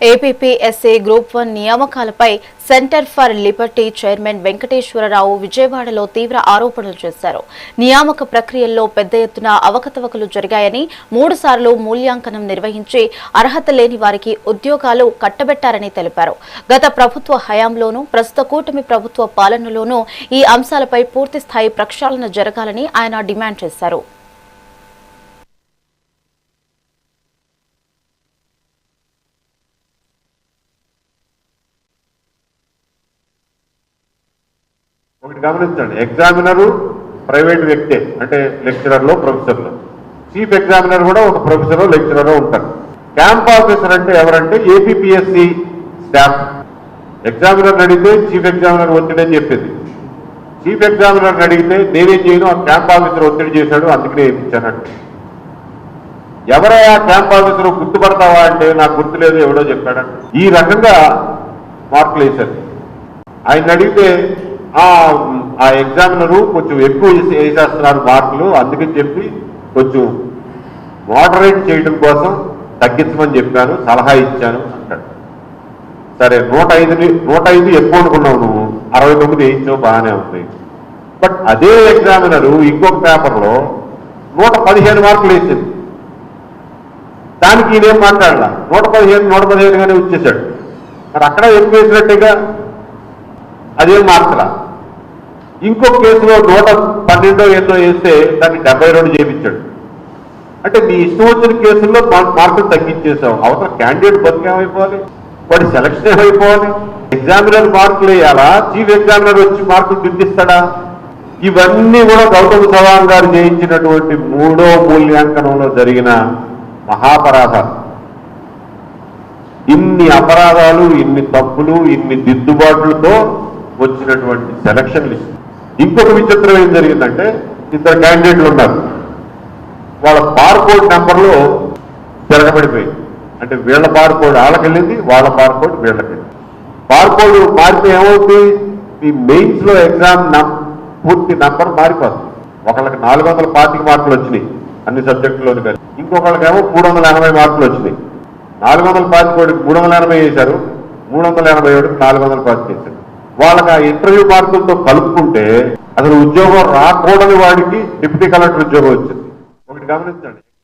APPSC group 1 నియామకాలపై centre for liberty chairman Venkateswararao విజయవాడలో తీవ్ర ఆరోపణలు చేశారు. నియామక ప్రక్రియల్లో పెద్ద ఎత్తున అవకతవకలు జరిగాయని 3 సార్లు మూల్యాంకనం నిర్వహించి అర్హత లేని వారికి ఉద్యోగాలు కట్టబెట్టారని తెలిపారు. గత ప్రభుత్వ హయాంలోనూ ప్రస్తుత కూటమి ప్రభుత్వ పాలనలోనూ ఈ అంశాలపై పూర్తిస్థాయి ప్రక్షాళన జరగాలని ఆయన డిమాండ్ చేశారు. ఒకటి గమనించండి, ఎగ్జామినరు ప్రైవేట్ వ్యక్తే, అంటే లెక్చరర్లో ప్రొఫెసర్లో. చీఫ్ ఎగ్జామినర్ కూడా ఒక ప్రొఫెసరో లెక్చరరో ఉంటారు. క్యాంప్ ఆఫీసర్ అంటే ఎవరంటే ఏపీపీఎస్సీ స్టాఫ్. ఎగ్జామినర్ అడిగితే చీఫ్ ఎగ్జామినర్ ఒత్తిడి అని చెప్పింది. చీఫ్ ఎగ్జామినర్ అడిగితే నేనేం చేయను, ఆ క్యాంప్ ఆఫీసర్ ఒత్తిడి చేశాడు అందుకనే వేయించానంటే. ఎవరయ్యా క్యాంప్ ఆఫీసర్ గుర్తుపడతావా అంటే నాకు గుర్తులేదు, ఎవడో చెప్పాడంట. ఈ రకంగా మార్కులు వేశారు. ఆయన అడిగితే ఆ ఎగ్జామినరు కొంచెం ఎక్కువ వేసేస్తున్నారు మార్కులు, అందుకని చెప్పి కొంచెం మోడరేట్ చేయడం కోసం తగ్గించమని చెప్పాను, సలహా ఇచ్చాను అంటాడు. సరే, 105 ఎక్కువ అనుకున్నావు, నువ్వు 69 వేయించావు, బాగానే ఉంది. బట్ అదే ఎగ్జామినరు ఇంకొక పేపర్లో 115 మార్కులు వేసింది. దానికి ఈయనేం మాట్లాడాల, 115గానే వచ్చేసాడు. మరి అక్కడ ఎక్కువ వేసినట్టుగా అదేం మార్చలా. ఇంకొక కేసులో 112 ఎన్నో వేస్తే దాన్ని 72 చేయించాడు. అంటే నీ ఇష్టం వచ్చిన కేసుల్లో మార్కులు తగ్గించేసావు. అవతల క్యాండిడేట్ బతికేమైపోవాలి, వాడి సెలక్షన్ ఏమైపోవాలి? ఎగ్జామినర్ మార్కులు వేయాలా, చీఫ్ ఎగ్జామినర్ వచ్చి మార్కులు దిద్దిస్తాడా? ఇవన్నీ కూడా గౌతమ్ సవాంగ్ గారు చేయించినటువంటి 3వ మూల్యాంకనంలో జరిగిన మహాపరాధాలు. ఇన్ని అపరాధాలు, ఇన్ని తప్పులు, ఇన్ని దిద్దుబాట్లతో వచ్చినటువంటి సెలక్షన్ లిస్ట్. ఇంకొక విచిత్రం ఏం జరిగిందంటే, 2 క్యాండిడేట్లు ఉన్నారు, వాళ్ళ బార్కోడ్ నెంబర్లో తిరగబడిపోయింది. అంటే వీళ్ళ బార్కోడ్ వాళ్ళకెళ్ళింది, వాళ్ళ బార్కోడ్ వీళ్ళకెళ్ళింది. బార్కోడ్ మారితే ఏమవుతుంది, ఈ మెయిన్స్ లో ఎగ్జామ్ పూర్తి నెంబర్ మారిపోతుంది. ఒకళ్ళకి 425 మార్కులు వచ్చినాయి అన్ని సబ్జెక్టులోని కలిసి, ఇంకొకళ్ళకేమో 380 మార్కులు వచ్చినాయి. 425 380 వేశారు, 381 425 వేశారు. వాళ్ళకి ఆ ఇంటర్వ్యూ మార్కులతో కలుపుకుంటే అసలు ఉద్యోగం రాకూడని వాడికి డిప్యూటీ కలెక్టర్ ఉద్యోగం వచ్చింది. ఒకటి గమనించండి.